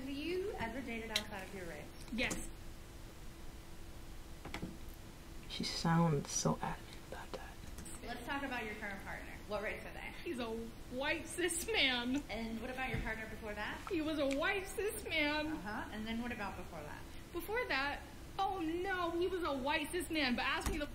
Have you ever dated outside of your race? Yes. She sounds so adamant about that. Let's talk about your current partner. What race are they? He's a white cis man. And what about your partner before that? He was a white cis man. And then what about before that? Before that, oh no, he was a white cis man, but ask me the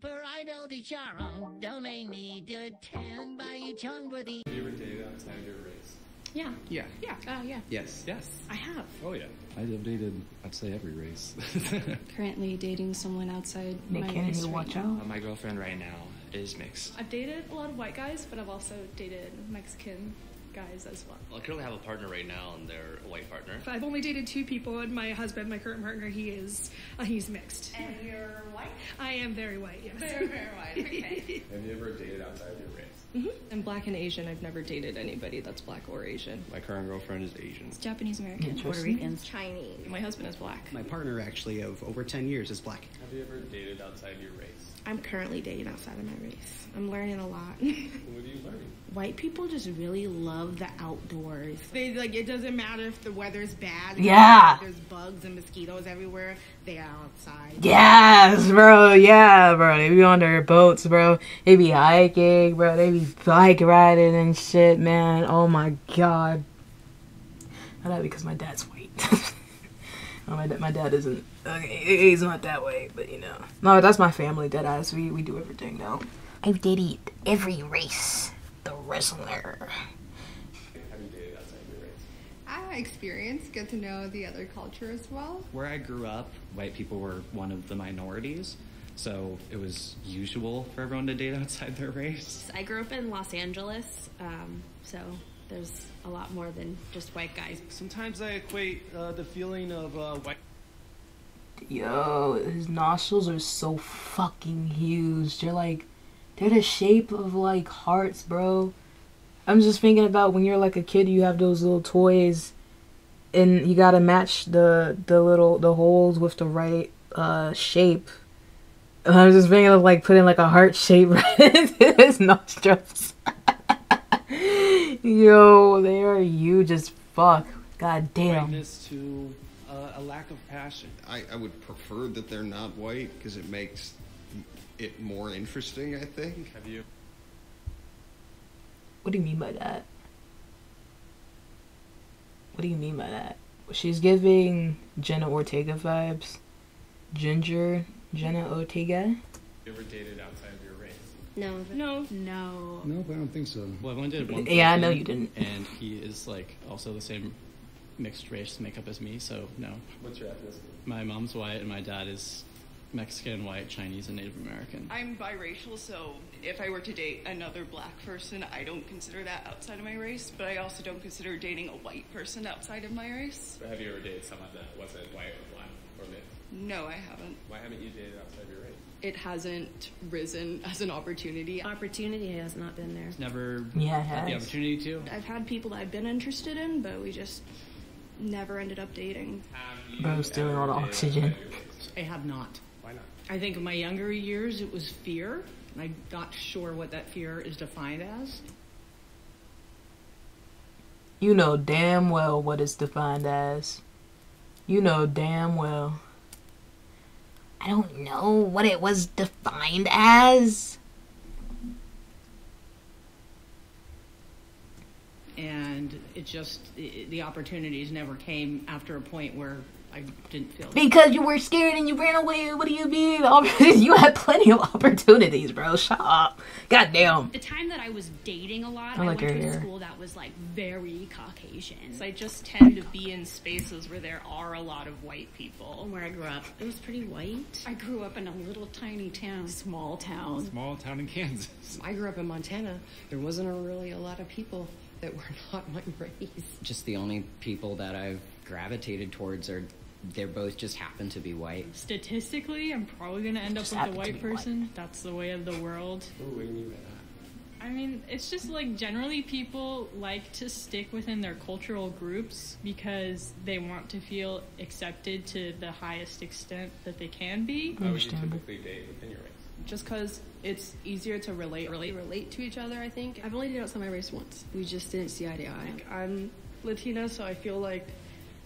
Bridal de Charo, don't I need to tend by each worthy. Have you ever dated outside of your race? Yeah. Yeah. Yeah. Yeah. Yes. Yes. I have. Oh yeah. I've dated, I'd say, every race. Currently dating someone outside Nick my Kennedy, race right watch now. out. My girlfriend right now is mixed. I've dated a lot of white guys, but I've also dated Mexican guys as well. I currently have a partner right now, and they're a white partner. I've only dated 2 people, and my husband, my current partner, he's mixed. And you're white? I am very white, yes. Very, very white. Okay. Have you ever dated outside of your race? I'm black and Asian. I've never dated anybody that's black or Asian. My current girlfriend is Asian. It's Japanese American. Puerto Ricans. Chinese. My husband is black. My partner, actually, of over 10 years is black. Have you ever dated outside of your race? I'm currently dating outside of my race. I'm learning a lot. What are you learning? White people just really love the outdoors. They like it doesn't matter if the weather's bad. Yeah. There's bugs and mosquitoes everywhere. They are outside. Yes, bro. Yeah, bro. They be on their boats, bro. They be hiking, bro. They be bike riding and shit, man. Oh my god. Not that because my dad's white. No, my dad isn't. Okay, he's not that way, but you know. No, that's my family, deadass. We do everything now. I've dated every race. The wrestler. Have you dated outside of your race? I experience, get to know the other culture as well. Where I grew up, white people were one of the minorities, so it was usual for everyone to date outside their race. I grew up in Los Angeles, so there's a lot more than just white guys. Sometimes I equate the feeling of white. Yo, his nostrils are so fucking huge. They're the shape of like hearts, bro. I'm just thinking about when you're like a kid, you have those little toys, and you gotta match the holes with the right shape. And I was just thinking of like putting like a heart shape right into his nostrils. Yo, they are huge as fuck. God damn. Whiteness to a lack of passion. I would prefer that they're not white because it makes it more interesting, I think. Have you? What do you mean by that? What do you mean by that? She's giving Jenna Ortega vibes. Jenna Ortega? You ever dated outside of your race? No. No. No. Nope, I don't think so. Well, I've only dated one Yeah, I person, know you didn't. And he is like also the same mixed race makeup as me, so no. What's your ethnicity? My mom's white and my dad is Mexican, white, Chinese, and Native American. I'm biracial, so if I were to date another black person, I don't consider that outside of my race, but I also don't consider dating a white person outside of my race. But have you ever dated someone that wasn't white or black or mixed? No, I haven't. Why haven't you dated outside of your race? It hasn't risen as an opportunity. Opportunity has not been there. Never Yeah, it had the has. opportunity to. I've had people that I've been interested in, but we just never ended up dating. Have you Bro, stealing all the ever dated oxygen. outside of your race? I have not. Why not? I think in my younger years it was fear. I'm not sure what that fear is defined as. You know damn well what it's defined as. You know damn well. I don't know what it was defined as. And it just, the opportunities never came after a point where I didn't feel Because you were scared and you ran away. What do you mean? You had plenty of opportunities, bro. Shut up. Goddamn. The time that I was dating a lot, I I like went her to a hair. school that was like very Caucasian. I just tend to be in spaces where there are a lot of white people. Where I grew up, it was pretty white. I grew up in a little tiny town. Small town. Small town in Kansas. I grew up in Montana. There wasn't really a lot of people that were not my race. Just the only people that I've gravitated towards are, they're both just happen to be white. Statistically, I'm probably going to end up Just with happen a to white be white. person. That's the way of the world. Ooh, what do you mean by that? I mean, it's just like generally people like to stick within their cultural groups because they want to feel accepted to the highest extent that they can be. Why would you typically date within your race? Just because it's easier to relate to each other, I think. I've only dated outside my race once. We just didn't see eye to eye. I'm Latina, so I feel like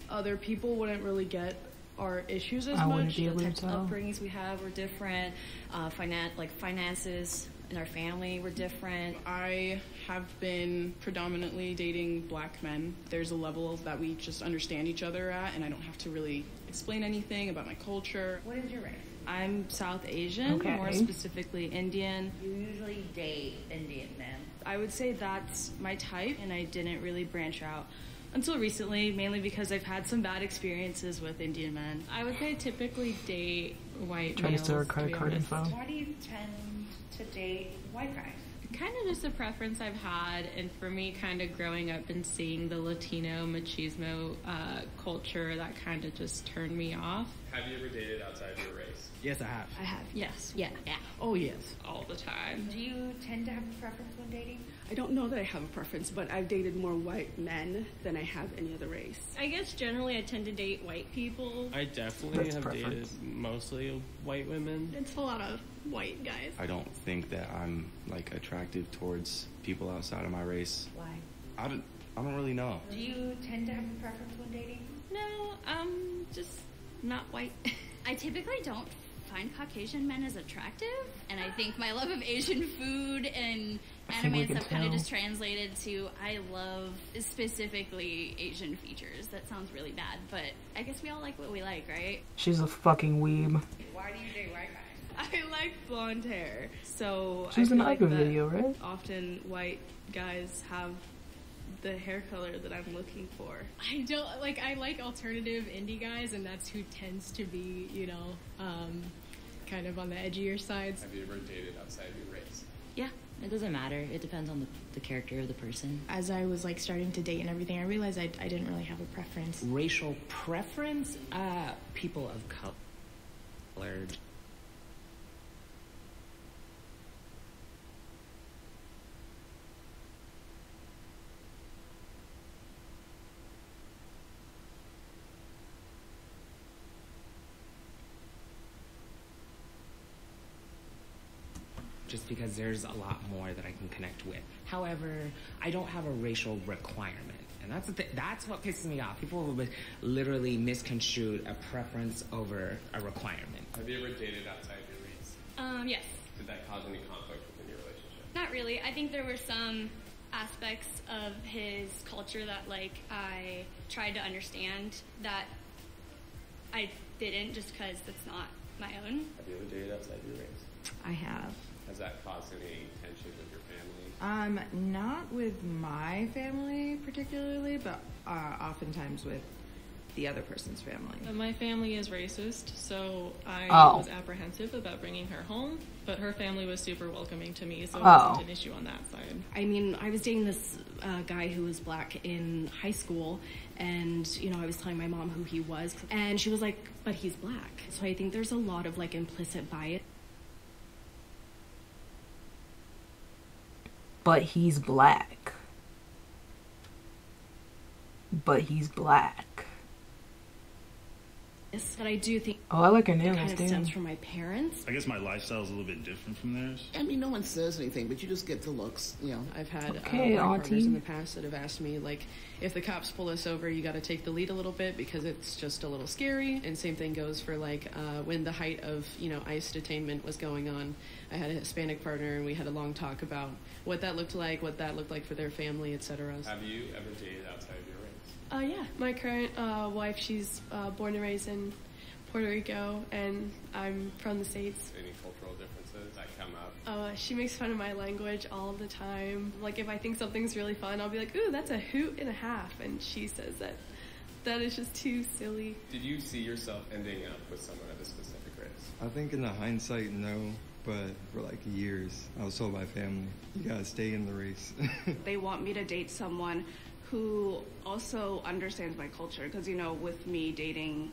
other people wouldn't really get our issues as I wouldn't much. be able The to types of tell. upbringings we have were different. Finances in our family were different. I have been predominantly dating black men. There's a level that we just understand each other at, and I don't have to really explain anything about my culture. What is your race? I'm South Asian, Okay. more specifically Indian. You usually date Indian men. I would say that's my type, and I didn't really branch out until recently, mainly because I've had some bad experiences with Indian men. I would say typically date white Try to males. steal her to credit be card honest. info. Why do you tend to date white guys? Kind of just a preference I've had, and for me, kind of growing up and seeing the Latino machismo culture, that kind of just turned me off. Have you ever dated outside of your race? Yes, I have. I have, yes. Yeah. Oh, yes. All the time. Do you tend to have a preference when dating? I don't know that I have a preference, but I've dated more white men than I have any other race. I guess generally I tend to date white people. I definitely That's have preference. dated mostly white women. It's a lot of white guys. I don't think that I'm like attractive towards people outside of my race. Why? I don't really know. Do you tend to have a preference when dating? No, just not white. I typically don't find Caucasian men as attractive, and I think my love of Asian food and anime we and can stuff kind of tell. just translated to I love specifically Asian features. That sounds really bad, but I guess we all like what we like, right? She's a fucking weeb. Why do you date white guys? I like blonde hair, so She was I in feel the like Icon that video, right? often white guys have the hair color that I'm looking for. I like alternative indie guys, and that's who tends to be, kind of on the edgier sides. Have you ever dated outside of your race? Yeah, it doesn't matter. It depends on the character of the person. As I was like starting to date and everything, I realized I didn't really have a preference. Racial preference? People of color. Just because there's a lot more that I can connect with. However, I don't have a racial requirement. And that's what pisses me off. People will literally misconstrue a preference over a requirement. Have you ever dated outside your race? Yes. Did that cause any conflict within your relationship? Not really. I think there were some aspects of his culture that I tried to understand that I didn't just because it's not my own. Have you ever dated outside your race? I have. Has that caused any tension with your family? Not with my family particularly, but oftentimes with the other person's family. My family is racist, so I Oh. was apprehensive about bringing her home, but her family was super welcoming to me, so it Oh. wasn't an issue on that side. I mean, I was dating this guy who was black in high school, and I was telling my mom who he was, and she was like, "But he's black." So I think there's a lot of implicit bias. But he's black. But he's black. That I do think Oh, I like her nails, kind of damn. stems from my parents. I guess my lifestyle is a little bit different from theirs. I mean, no one says anything, but you just get the looks, I've had Okay, black partners auntie. in the past that have asked me, if the cops pull us over, you got to take the lead a little bit because it's just a little scary. And same thing goes for when the height of ICE detainment was going on. I had a Hispanic partner, and we had a long talk about what that looked like for their family, etc. Have you ever dated outside of your race? Yeah, my current wife, she's born and raised in Puerto Rico, and I'm from the States. Any cultural differences that come up? She makes fun of my language all the time. If I think something's really fun, I'll be like, "Ooh, that's a hoot and a half," and she says that is just too silly. Did you see yourself ending up with someone of a specific race? I think in the hindsight, no. But for years, I was told by family, you gotta stay in the race. They want me to date someone who also understands my culture because, with me dating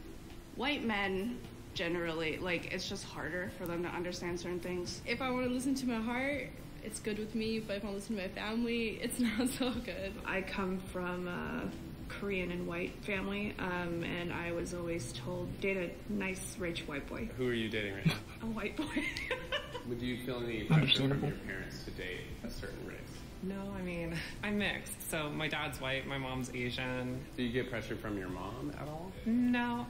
white men, generally, it's just harder for them to understand certain things. If I want to listen to my heart, it's good with me, but if I want to listen to my family, it's not so good. I come from a Korean and white family, and I was always told, date a nice, rich white boy. Who are you dating right now? A white boy. Would you feel any pressure from your parents to date a certain race? No, I mean, I'm mixed. So my dad's white, my mom's Asian. Do you get pressure from your mom at all? No,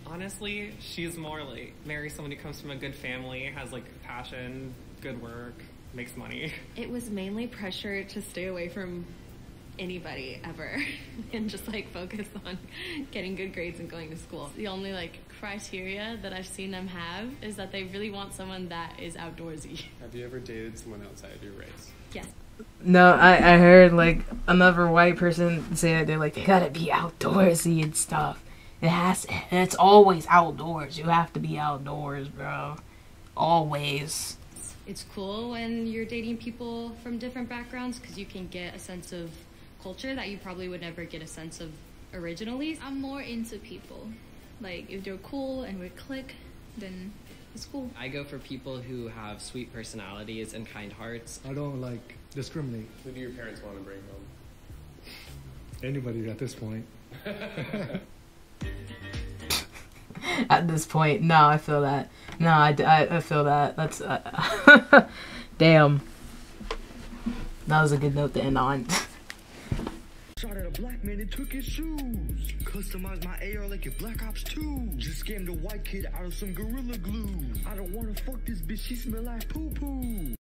honestly, she's more like, marry someone who comes from a good family, has like passion, good work, makes money. It was mainly pressure to stay away from anybody ever and just like focus on getting good grades and going to school. The only like criteria that I've seen them have is that they really want someone that is outdoorsy. Have you ever dated someone outside your race? Yes. No, I heard like another white person say that they're like, they gotta be outdoorsy and stuff. It's always outdoors. You have to be outdoors, bro. Always. It's cool when you're dating people from different backgrounds because you can get a sense of culture that you probably would never get a sense of originally. I'm more into people. Like, if they're cool and we click, then it's cool. I go for people who have sweet personalities and kind hearts. I don't like discriminate. Who do your parents want to bring home? Anybody at this point. At this point, no, I feel that. No, I feel that. That's damn. That was a good note to end on. Shot at a black man and took his shoes. Customized my AR like a Black Ops 2. Just scammed a white kid out of some Gorilla Glue. I don't wanna fuck this bitch, she smell like poo poo.